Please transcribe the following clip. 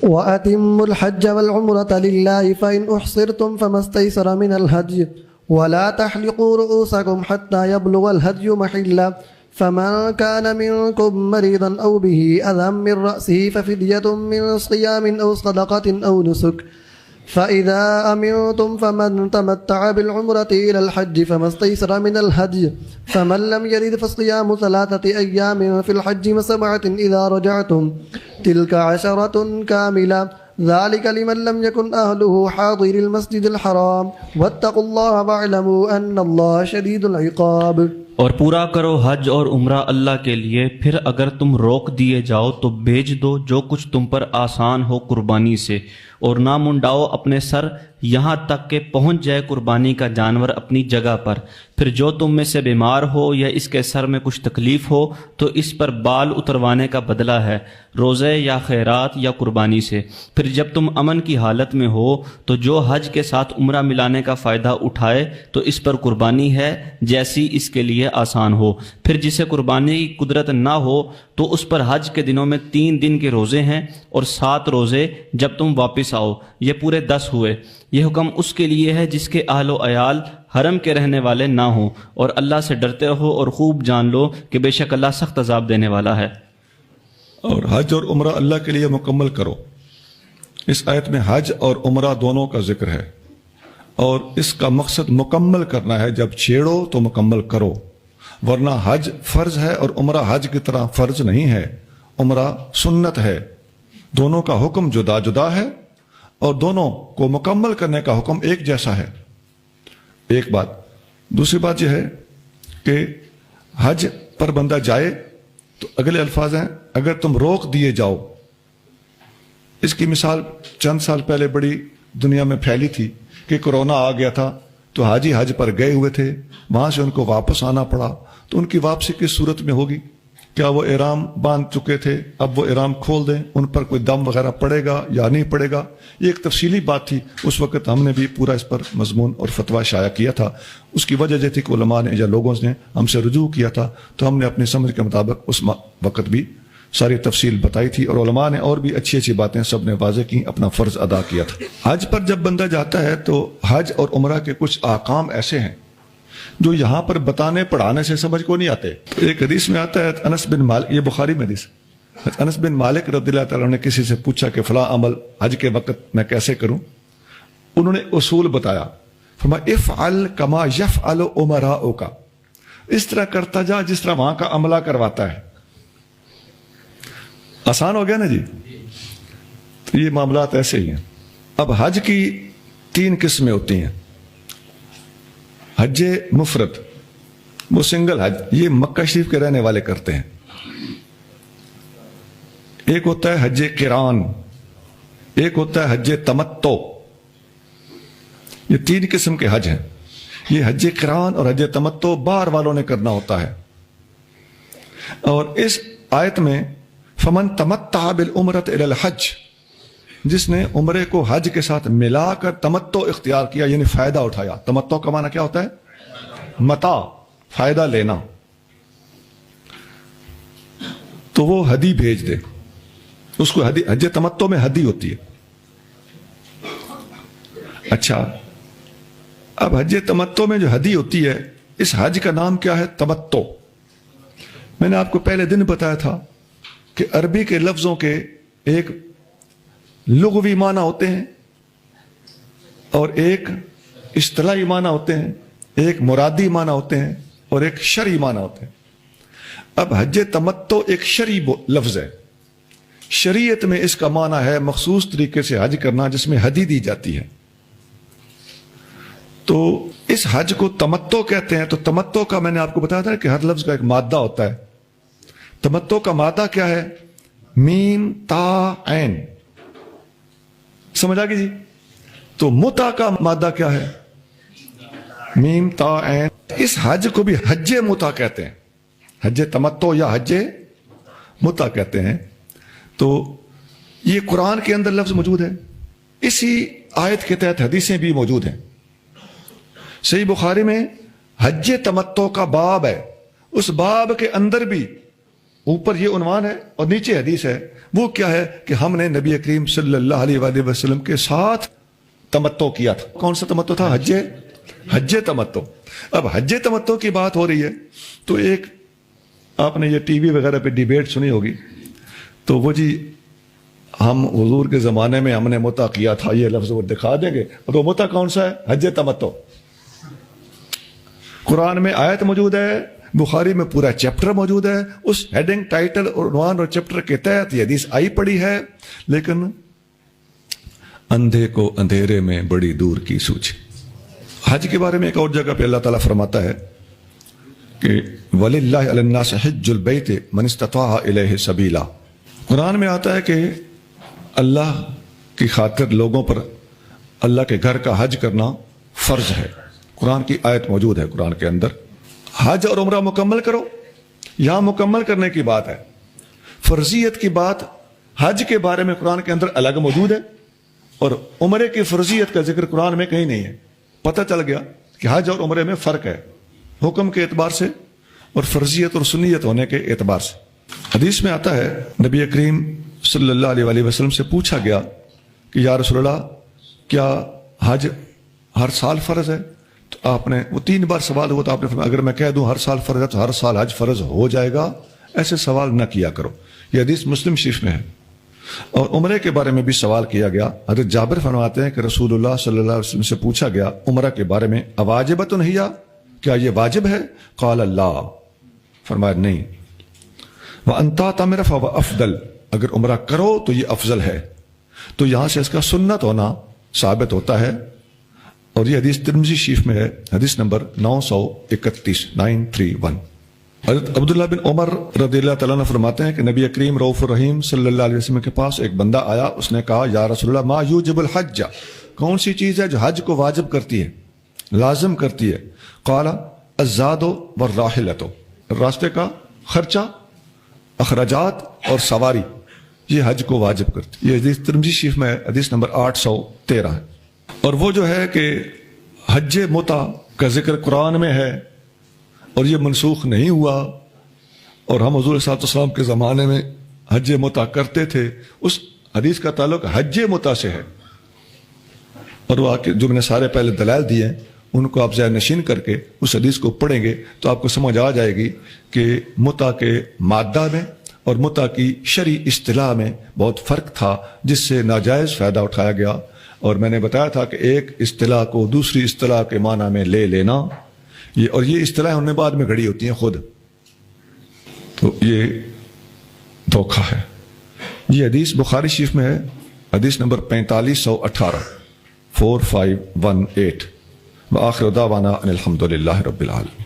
وَأَتِمُّوا الْحَجَّ وَالْعُمْرَةَ لِلَّهِ فَإِنْ أُحْصِرْتُمْ فَمَا اسْتَيْسَرَ مِنَ الْهَدْيِ وَلَا تَحْلِقُوا رُؤُوسَكُمْ حَتَّى يَبْلُغَ الْهَدْيُ مَحِلَّهُ فَمَنْ كَانَ مِنْكُمْ مَرِيضًا أَوْ بِهِ أَذًى مِنْ رَأْسِهِ فَفِدْيَةٌ مِنْ صِيَامٍ أَوْ صَدَقَةٍ أَوْ نُسُكٍ فَإِذَا أَمِنْتُمْ فَمَنْ تَمَتَّعَ بِالْعُمْرَةِ إِلَى الْحَجِّ فَمَا اسْتَيْسَرَ مِنَ الْهَدْيِ فَمَنْ لَمْ يَجِدْ فَصِيَامُ 3 أَيَّامٍ فِي الْحَجِّ و7 إِذَا رَجَعْتُمْ تِلْكَ 10 كَامِلَةٌ ذلك لمن لم يكن أهله حاضر المسجد الحرام واتقوا الله واعلموا أن الله شديد العقاب۔ اور پورا کرو حج اور عمرہ اللہ کے لیے، پھر اگر تم روک دیے جاؤ تو بھیج دو جو کچھ تم پر آسان ہو قربانی سے، اور نہ منڈاؤ اپنے سر یہاں تک کہ پہنچ جائے قربانی کا جانور اپنی جگہ پر۔ پھر جو تم میں سے بیمار ہو یا اس کے سر میں کچھ تکلیف ہو تو اس پر بال اتروانے کا بدلہ ہے، روزے یا خیرات یا قربانی سے۔ پھر جب تم امن کی حالت میں ہو تو جو حج کے ساتھ عمرہ ملانے کا فائدہ اٹھائے تو اس پر قربانی ہے جیسی اس کے لیے آسان ہو۔ پھر جسے قربانی کی قدرت نہ ہو تو اس پر حج کے دنوں میں 3 دن کے روزے ہیں اور 7 روزے جب تم واپس آؤ، یہ پورے 10 ہوئے۔ یہ حکم اس کے لیے ہے جس کے اہل و عیال حرم کے رہنے والے نہ ہوں، اور اللہ سے ڈرتے رہو اور خوب جان لو کہ بے شک اللہ سخت عذاب دینے والا ہے۔ اور حج اور عمرہ اللہ کے لیے مکمل کرو۔ اس آیت میں حج اور عمرہ دونوں کا ذکر ہے، اور اس کا مقصد مکمل کرنا ہے۔ جب چھیڑو تو مکمل کرو، ورنہ حج فرض ہے اور عمرہ حج کی طرح فرض نہیں ہے، عمرہ سنت ہے۔ دونوں کا حکم جدا جدا ہے اور دونوں کو مکمل کرنے کا حکم ایک جیسا ہے۔ ایک بات۔ دوسری بات یہ ہے کہ حج پر بندہ جائے تو اگلے الفاظ ہیں اگر تم روک دیے جاؤ۔ اس کی مثال چند سال پہلے بڑی دنیا میں پھیلی تھی کہ کورونا آ گیا تھا تو حاجی حج پر گئے ہوئے تھے، وہاں سے ان کو واپس آنا پڑا، تو ان کی واپسی کس صورت میں ہوگی؟ کیا وہ احرام باندھ چکے تھے، اب وہ احرام کھول دیں، ان پر کوئی دم وغیرہ پڑے گا یا نہیں پڑے گا؟ یہ ایک تفصیلی بات تھی، اس وقت ہم نے بھی پورا اس پر مضمون اور فتویٰ شائع کیا تھا۔ اس کی وجہ یہ تھی کہ علماء نے یا لوگوں نے ہم سے رجوع کیا تھا، تو ہم نے اپنی سمجھ کے مطابق اس وقت بھی ساری تفصیل بتائی تھی، اور علماء نے اور بھی اچھی اچھی باتیں سب نے واضح کی، اپنا فرض ادا کیا تھا۔ حج پر جب بندہ جاتا ہے تو حج اور عمرہ کے کچھ احکام ایسے ہیں جو یہاں پر بتانے پڑھانے سے سمجھ کو نہیں آتے۔ ایک حدیث میں آتا ہے، انس بن مالک، یہ بخاری میں حدیث، انس بن مالک رضی اللہ تعالیٰ نے کسی سے پوچھا کہ فلاں عمل حج کے وقت میں کیسے کروں؟ انہوں نے اصول بتایا، فرمایا افعل کما یفعل امراؤک، اس طرح کرتا جا جس طرح وہاں کا عملہ کرواتا ہے۔ آسان ہو گیا نا جی؟ تو یہ معاملات ایسے ہی ہیں۔ اب حج کی 3 قسمیں ہوتی ہیں۔ حج مفرد، وہ سنگل حج، یہ مکہ شریف کے رہنے والے کرتے ہیں۔ ایک ہوتا ہے حج قران، ایک ہوتا ہے حج تمتع۔ یہ 3 قسم کے حج ہیں۔ یہ حج قران اور حج تمتع باہر والوں نے کرنا ہوتا ہے۔ اور اس آیت میں فمن تمتع بالعمرۃ الی الحج، جس نے عمرے کو حج کے ساتھ ملا کر تمتع اختیار کیا، یعنی فائدہ اٹھایا۔ تمتع کا معنی کیا ہوتا ہے؟ متاع، فائدہ لینا۔ تو وہ ہدی بھیج دے، اس کو ہدی، حج تمتع میں ہدی ہوتی ہے۔ اچھا، اب حج تمتع میں جو ہدی ہوتی ہے، اس حج کا نام کیا ہے؟ تمتع۔ میں نے آپ کو پہلے دن بتایا تھا کہ عربی کے لفظوں کے ایک لغوی معنی ہوتے ہیں اور ایک اصطلاحی معنی ہوتے ہیں، ایک مرادی معنی ہوتے ہیں اور ایک شرعی معنی ہوتے ہیں۔ اب حج تمتع ایک شرعی لفظ ہے۔ شریعت میں اس کا معنی ہے مخصوص طریقے سے حج کرنا جس میں ہدی دی جاتی ہے۔ تو اس حج کو تمتع کہتے ہیں۔ تو تمتع کا میں نے آپ کو بتایا تھا کہ ہر لفظ کا ایک مادہ ہوتا ہے۔ تمتع کا مادہ کیا ہے؟ میم تا عین، سمجھ آ گئی جی؟ تو متع کا مادہ کیا ہے؟ میم تا عین۔ اس حج کو بھی حج متع کہتے ہیں، حج تمتع یا حج متع کہتے ہیں۔ تو یہ قرآن کے اندر لفظ موجود ہے، اسی آیت کے تحت حدیثیں بھی موجود ہیں۔ صحیح بخاری میں حج تمتع کا باب ہے، اس باب کے اندر بھی اوپر یہ عنوان ہے اور نیچے حدیث ہے. وہ کیا ہے کہ ہم نے نبی کریم صلی اللہ علیہ وآلہ وسلم کے ساتھ تمتع کیا تھا. کون سا تمتع تھا؟ حج تمتع. اب حج تمتع کی بات ہو رہی ہے تو ایک آپ نے یہ ٹی وی وغیرہ پہ ڈیبیٹ سنی ہوگی, تو وہ جی ہم حضور کے زمانے میں ہم نے متع کیا تھا, یہ لفظ وہ دکھا دیں گے. تو متع کون سا ہے؟ حج تمتع. قرآن میں آیت موجود ہے, بخاری میں پورا چیپٹر موجود ہے, اس ہیڈنگ, ٹائٹل اور عنوان اور چیپٹر کے تحت یہ حدیث آئی پڑی ہے. لیکن اندھے کو اندھیرے میں بڑی دور کی سوچ. حج کے بارے میں ایک اور جگہ پہ اللہ تعالیٰ فرماتا ہے کہ وَلِلَّهِ عَلَى النَّاسِ حِجُّ الْبَيْتِ مَنِ اسْتَطَاعَ إِلَيْهِ سَبِيلًا. قرآن میں آتا ہے کہ اللہ کی خاطر لوگوں پر اللہ کے گھر کا حج کرنا فرض ہے. قرآن کی آیت موجود ہے قرآن کے اندر, حج اور عمرہ مکمل کرو. یہاں مکمل کرنے کی بات ہے. فرضیت کی بات حج کے بارے میں قرآن کے اندر الگ موجود ہے, اور عمرے کی فرضیت کا ذکر قرآن میں کہیں نہیں ہے. پتہ چل گیا کہ حج اور عمرے میں فرق ہے, حکم کے اعتبار سے اور فرضیت اور سنیت ہونے کے اعتبار سے. حدیث میں آتا ہے نبی کریم صلی اللہ علیہ وآلہ وسلم سے پوچھا گیا کہ یا رسول اللہ کیا حج ہر سال فرض ہے؟ تو آپ نے, وہ 3 بار سوال ہوا تو آپ نے فرمایا اگر میں کہہ دوں ہر سال فرض ہے تو ہر سال حج فرض ہو جائے گا, ایسے سوال نہ کیا کرو. یہ حدیث مسلم شریف میں ہے. اور عمرے کے بارے میں بھی سوال کیا گیا. حضرت جابر فرماتے ہیں کہ رسول اللہ صلی اللہ علیہ وسلم سے پوچھا گیا عمرہ کے بارے میں, اواجبۃ ہی, کیا یہ واجب ہے؟ قال اللہ, فرمایا نہیں. وَأَن تَعْتَمِرَ فَهُوَ أَفْضَلُ, اگر عمرہ کرو تو یہ افضل ہے. تو یہاں سے اس کا سنت ہونا ثابت ہوتا ہے. اور یہ حدیث ترمذی شریف میں ہے, حدیث نمبر 931. حضرت عبداللہ بن عمر رضی اللہ تعالیٰ عنہ فرماتے ہیں کہ نبی کریم رؤوف الرحیم صلی اللہ علیہ وسلم کے پاس ایک بندہ آیا. اس نے کہا یا رسول اللہ ما یوجب الحج, کون سی چیز ہے جو حج کو واجب کرتی ہے, لازم کرتی ہے؟ قال الزاد والراحلۃ, راستے کا خرچہ, اخراجات اور سواری, یہ حج کو واجب کرتی. یہ حدیث ترمذی شریف میں ہے, حدیث نمبر 813 ہے. اور وہ جو ہے کہ حج متع کا ذکر قرآن میں ہے اور یہ منسوخ نہیں ہوا, اور ہم حضور صلی اللہ علیہ وسلم کے زمانے میں حج متع کرتے تھے, اس حدیث کا تعلق حج متع سے ہے. اور وہ جو میں نے سارے پہلے دلائل دیے ہیں ان کو آپ ذہن نشین کر کے اس حدیث کو پڑھیں گے تو آپ کو سمجھ آ جائے گی کہ متع کے مادہ میں اور متع کی شرعی اصطلاح میں بہت فرق تھا, جس سے ناجائز فائدہ اٹھایا گیا. اور میں نے بتایا تھا کہ ایک اصطلاح کو دوسری اصطلاح کے معنی میں لے لینا, اور یہ اصطلاح انہوں نے بعد میں گھڑی ہوتی ہیں خود, تو یہ دھوکہ ہے. یہ حدیث بخاری شریف میں ہے, حدیث نمبر 4518, 4518. وآخر دعوانا ان الحمد للہ رب العالمین.